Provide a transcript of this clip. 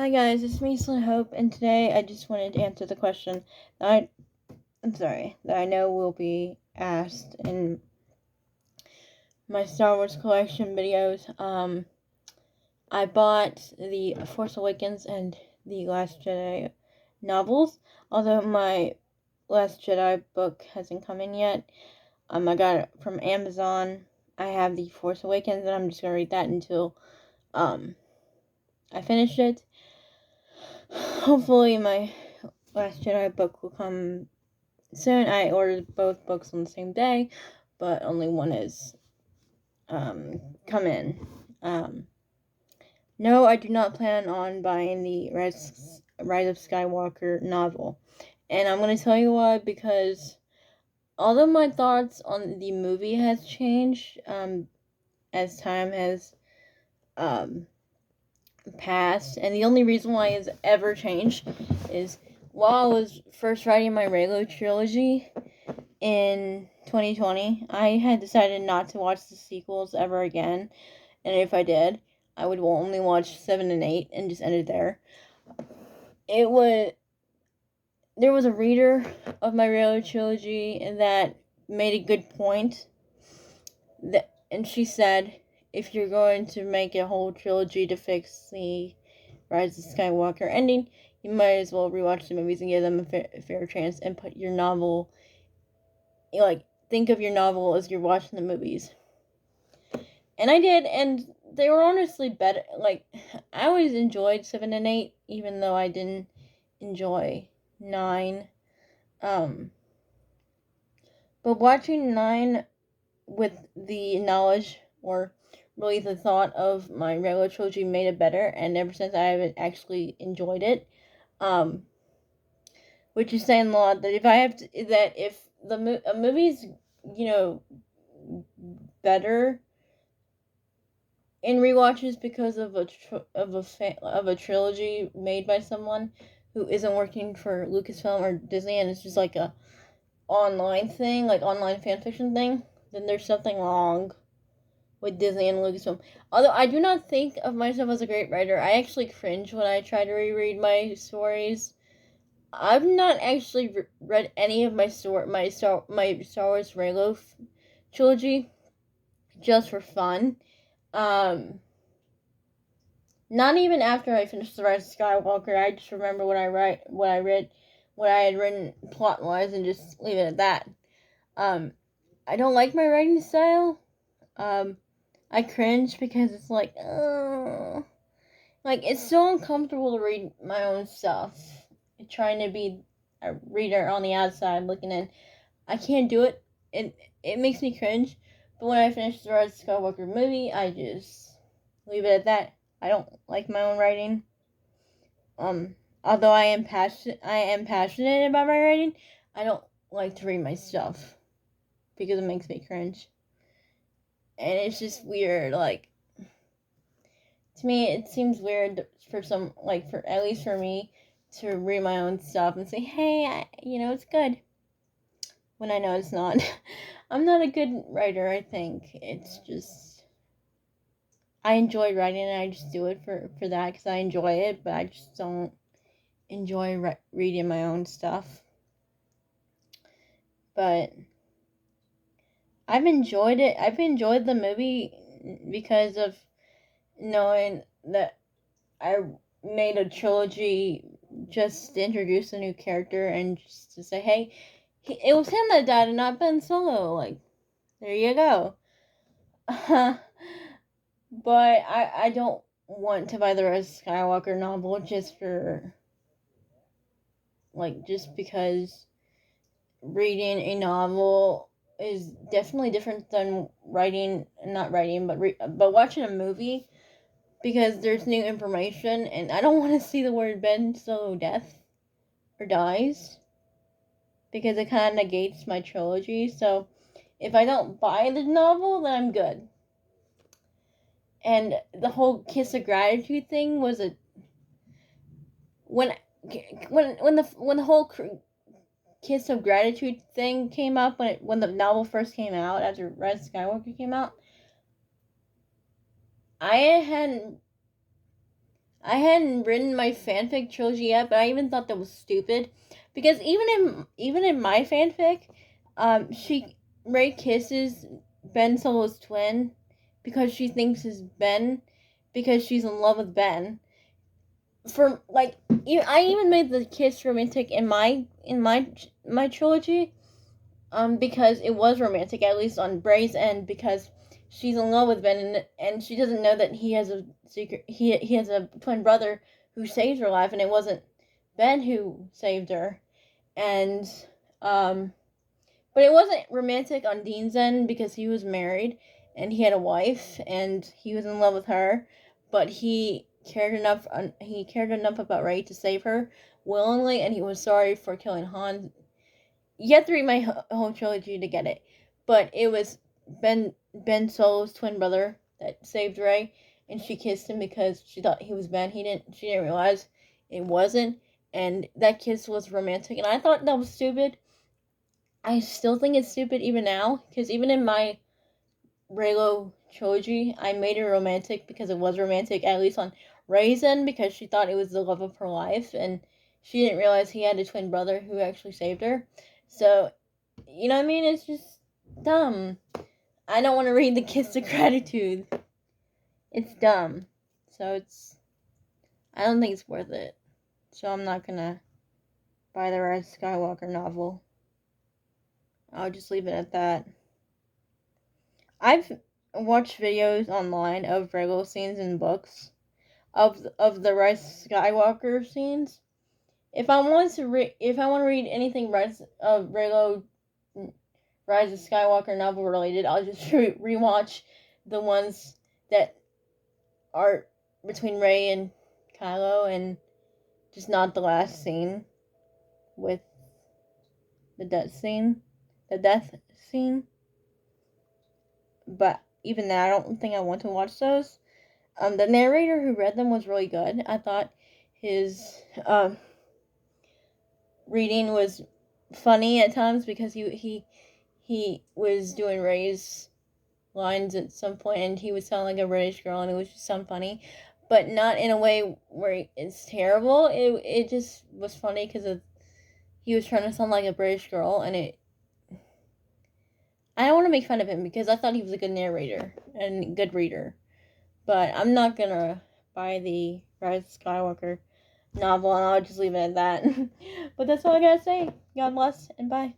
Hi guys, it's me, Slim Hope, and today I just wanted to answer the question that I know will be asked in my Star Wars collection videos. I bought the Force Awakens and the Last Jedi novels, although my Last Jedi book hasn't come in yet. I got it from Amazon. I have the Force Awakens, and I'm just gonna read that until I finish it. Hopefully, my Last Jedi book will come soon. I ordered both books on the same day, but only one is come in. No, I do not plan on buying the Rise of Skywalker novel, and I'm going to tell you why. Because although my thoughts on the movie has changed as time has passed, and the only reason why it's ever changed is while I was first writing my Reylo trilogy in 2020, I had decided not to watch the sequels ever again, and if I did, I would only watch 7 and 8 and just end it there. There was a reader of my Reylo trilogy that made a good point, and she said, if you're going to make a whole trilogy to fix the Rise of Skywalker ending, you might as well rewatch the movies and give them a fair chance and put your novel, think of your novel as you're watching the movies. And I did, and they were honestly better. I always enjoyed 7 and 8, even though I didn't enjoy 9. But watching 9 with the knowledge, or really the thought of my regular trilogy, made it better, and ever since I haven't actually enjoyed it. Which is saying a lot, that if a movie's, better in rewatches because of a trilogy made by someone who isn't working for Lucasfilm or Disney, and it's just like a online thing, like online fanfiction thing, then there's something wrong with Disney and Lucasfilm. Although I do not think of myself as a great writer, I actually cringe when I try to reread my stories. I've not actually read any of my Star Wars Reylo trilogy just for fun. Not even after I finished The Rise of Skywalker. I just remember what I had written plot wise, and just leave it at that. I don't like my writing style. I cringe because it's it's so uncomfortable to read my own stuff. Trying to be a reader on the outside looking in, I can't do it. It makes me cringe. But when I finish the Rise of Skywalker movie, I just leave it at that. I don't like my own writing. Although I am passionate about my writing, I don't like to read my stuff because it makes me cringe. And it's just weird. To me, it seems weird for at least for me, to read my own stuff and say, hey, it's good, when I know it's not. I'm not a good writer, I think. It's just, I enjoy writing, and I just do it for that because I enjoy it, but I just don't enjoy reading my own stuff. But I've enjoyed it. I've enjoyed the movie because of knowing that I made a trilogy just to introduce a new character and just to say, hey, it was him that died and not Ben Solo. There you go. But I don't want to buy the Rise of Skywalker novel just because reading a novel is definitely different than but watching a movie, because there's new information, and I don't want to see the word Ben Solo death or dies, because it kind of negates my trilogy. So if I don't buy the novel, then I'm good. And the whole kiss of gratitude thing was when the whole kiss of gratitude thing came up, when the novel first came out after Rise of Skywalker came out. I I hadn't written my fanfic trilogy yet, but I even thought that was stupid, because even in my fanfic, she Ray kisses Ben Solo's twin because she thinks is Ben, because she's in love with Ben. For like, I even made the kiss romantic in my trilogy, because it was romantic, at least on Bray's end, because she's in love with Ben, and she doesn't know that he has a secret. He has a twin brother who saved her life, and it wasn't Ben who saved her. And um, but it wasn't romantic on Dean's end because he was married and he had a wife and he was in love with her, but he cared enough about Ray to save her willingly, and he was sorry for killing Han. You have to read my whole trilogy to get it, but it was Ben Solo's twin brother that saved Ray, and she kissed him because she thought he was Ben. She didn't realize it wasn't, and that kiss was romantic, and I thought that was stupid. I still think it's stupid even now, because even in my Raylo trilogy, I made it romantic because it was romantic, at least on Ray's end, because she thought it was the love of her life, and she didn't realize he had a twin brother who actually saved her. So, you know what I mean? It's just dumb. I don't want to read the Kiss of Gratitude. It's dumb. So I don't think it's worth it. So I'm not gonna buy the Rise of Skywalker novel. I'll just leave it at that. I've watched videos online of Raylo scenes in books of the Rise of Skywalker scenes. If I want to read anything Raylo Rise of Skywalker novel related, I'll just rewatch the ones that are between Rey and Kylo, and just not the last scene with the death scene. But even that, I don't think I want to watch those. The narrator who read them was really good. I thought his reading was funny at times, because he was doing Rey's lines at some point, and he would sound like a British girl, and it was just sound funny, but not in a way where it's terrible. It just was funny because he was trying to sound like a British girl, and I don't want to make fun of him because I thought he was a good narrator and good reader, but I'm not gonna buy the Rise of Skywalker novel, and I'll just leave it at that. But that's all I gotta say. God bless, and bye.